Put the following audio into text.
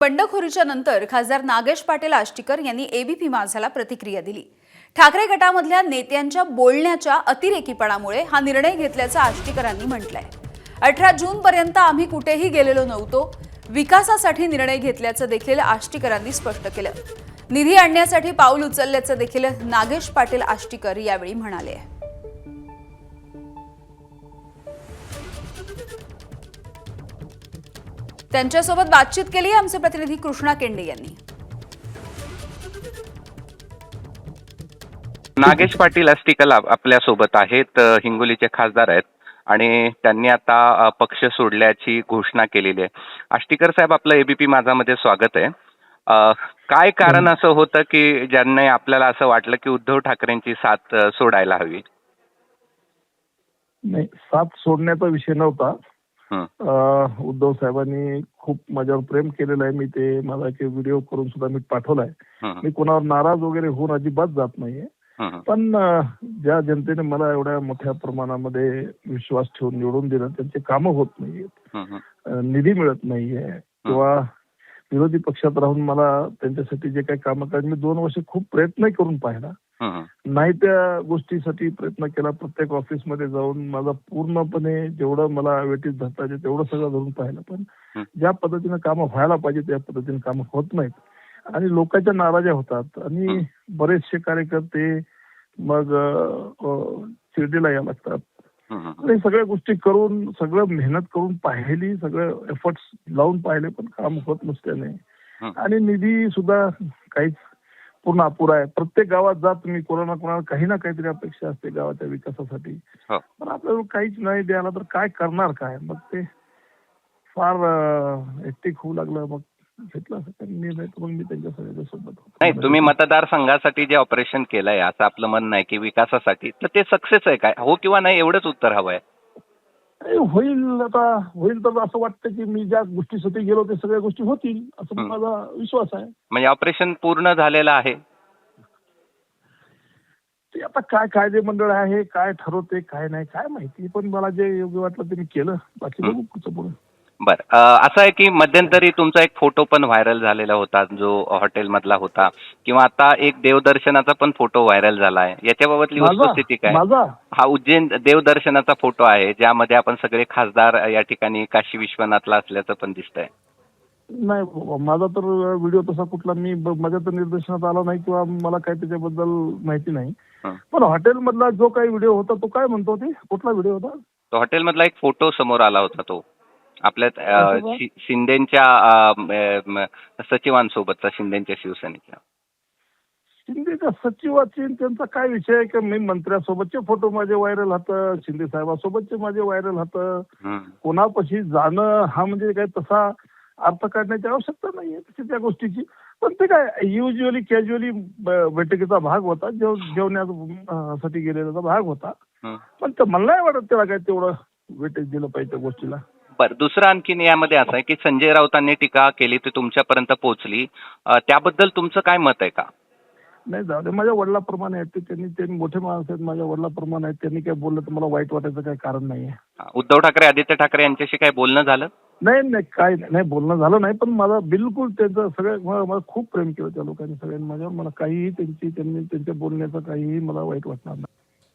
बंडखोरीच्या नंतर खासदार नागेश पाटील आष्टीकर यांनी एबीपी माझाला प्रतिक्रिया दिली। ठाकरे गटामधल्या नेत्यांच्या बोलण्याच्या अतिरेकीपणामुळे हा निर्णय घेतल्याचं आष्टीकरांनी म्हटलंय। 18 जून पर्यंत आम्ही कुठेही गेलेलो नव्हतो, विकासासाठी निर्णय घेतल्याचं देखील आष्टीकरांनी स्पष्ट केलं। निधी आणण्यासाठी पाऊल उचलल्याचं देखील नागेश पाटील आष्टीकर यावेळी म्हणाले। त्यांच्यासोबत बातचीत केली आमचे प्रतिनिधी कृष्णा केंडे यांनी। नागेश पाटील आष्टीकर आपल्या सोबत आहेत, हिंगोलीचे खासदार आहेत आणि त्यांनी आता पक्ष सोडल्याची घोषणा केलेली आहे। आष्टीकर साहेब, आपलं एबीपी माझामध्ये स्वागत आहे। काय कारण असं होतं की ज्यांनी आपल्याला असं वाटलं की उद्धव ठाकरेंची साथ सोडायला हवी? नाही, साथ सोडण्याचा विषय नव्हता। उद्धव साहेबांनी खूप माझ्यावर प्रेम केलेलं आहे। मी ते मला एक व्हिडिओ करून सुद्धा मी पाठवलाय। मी कोणावर नाराज वगैरे होऊन अजिबात जात नाहीये, पण ज्या जनतेने मला एवढ्या मोठ्या प्रमाणामध्ये विश्वास ठेवून निवडून दिलं, त्यांचे कामं होत नाहीयेत, निधी मिळत नाहीये किंवा विरोधी पक्षात राहून मला त्यांच्यासाठी जे काही कामं करायचे, मी 2 वर्ष खूप प्रयत्न करून पाहिला, नाही त्या गोष्टीसाठी प्रयत्न केला। प्रत्येक ऑफिसमध्ये जाऊन माझा पूर्णपणे जेवढं मला वेटीत धरता येते तेवढं सगळं धरून पाहिलं, पण ज्या पद्धतीनं कामं व्हायला पाहिजे त्या पद्धतीने कामं होत नाहीत आणि लोकांच्या नाराज्या होतात आणि बरेचसे कार्यकर्ते मग शिर्डीला यायला लागतात। आणि सगळ्या गोष्टी करून, सगळं मेहनत करून पाहिली, सगळं एफर्ट्स लावून पाहिले, पण काम होत नसल्याने आणि निधी सुद्धा काहीच पूर्ण अपुरा आहे। प्रत्येक गावात जा तुम्ही, कोणाला काही ना काहीतरी अपेक्षा असते गावाच्या विकासासाठी, पण आपल्याला काहीच नाही द्यायला तर काय करणार काय? मग ते फार हेक्टिक होऊ लागलं। मग घेतला निर्णय, मग मी त्यांच्या सगळ्यांच्या सोबत होतो। नाही, तुम्ही मतदारसंघासाठी जे ऑपरेशन केलंय असं आपलं म्हणणं आहे की विकासासाठी, तर ते सक्सेस आहे काय? हो किंवा नाही एवढंच उत्तर हवं आहे। होईल, आता होईल तर असं वाटतं की मी ज्या गोष्टीसाठी गेलो ते सगळ्या गोष्टी होतील असं माझा विश्वास आहे। म्हणजे ऑपरेशन पूर्ण झालेलं आहे? ते आता काय कायदे मंडळ आहे, काय ठरवते काय नाही काय माहिती, पण मला जे योग्य वाटलं ते मी केलं, बाकी बघू पुढचं पुढे। बरं, असं आहे की मध्यंतरी तुमचा एक फोटो पण व्हायरल झालेला होता जो हॉटेलमधला होता, किंवा आता एक देवदर्शनाचा पण फोटो व्हायरल झाला आहे, याच्याबाबतली वस्तुस्थिती काय? हा उज्जैन देवदर्शनाचा फोटो आहे ज्यामध्ये आपण सगळे खासदार या ठिकाणी काशी विश्वनाथला असल्याचं पण दिसतंय। नाही, माझा तर व्हिडिओ तसा कुठला माझ्या तर निर्देशनात आला नाही किंवा मला काही त्याच्याबद्दल माहिती नाही, पण हॉटेलमधला जो काही व्हिडिओ होता तो काय म्हणतो, ते कुठला व्हिडिओ होता? तो हॉटेलमधला एक फोटो समोर आला होता, तो आपल्या शिंदेच्या सचिवांसोबतचा, शिंदेच्या शिवसेनेच्या शिंदेच्या सचिवाची त्यांचा काय विषय आहे की मी मंत्र्यासोबतचे फोटो माझे व्हायरल होतं, शिंदे साहेबांसोबतचे माझे व्हायरल होतं। कोणापाशी जाणं हा म्हणजे काय तसा अर्थ काढण्याची आवश्यकता नाहीये त्या गोष्टीची, पण ते काय युजली कॅज्युअली बैठकीचा भाग होता, जेवण्यासाठी गेलेला भाग होता, पण ते मला नाही वाटत त्याला काय तेवढं वेटेज दिलं पाहिजे त्या गोष्टीला। बरं, दुसरं आणखीन यामध्ये असं आहे की संजय राऊतांनी टीका केली ती तुमच्यापर्यंत पोहोचली, त्याबद्दल तुमचं काय मत आहे का? नाही, जाऊ दे, माझ्या वडिलाप्रमाणे आहेत ते, त्यांनी मोठे माणस आहेत, माझ्या वडिलाप्रमाणे आहेत, त्यांनी काय बोललं तर मला वाईट वाटायचं काही कारण नाहीये। उद्धव ठाकरे, आदित्य ठाकरे यांच्याशी काय बोलणं झालं? नाही, काय नाही बोलणं झालं नाही, पण मला बिलकुल त्यांचं मला खूप प्रेम केलं त्या लोकांनी सगळ्यांनी माझ्यावर। मला काहीही त्यांच्या बोलण्याचं काहीही मला वाईट वाटणार नाही।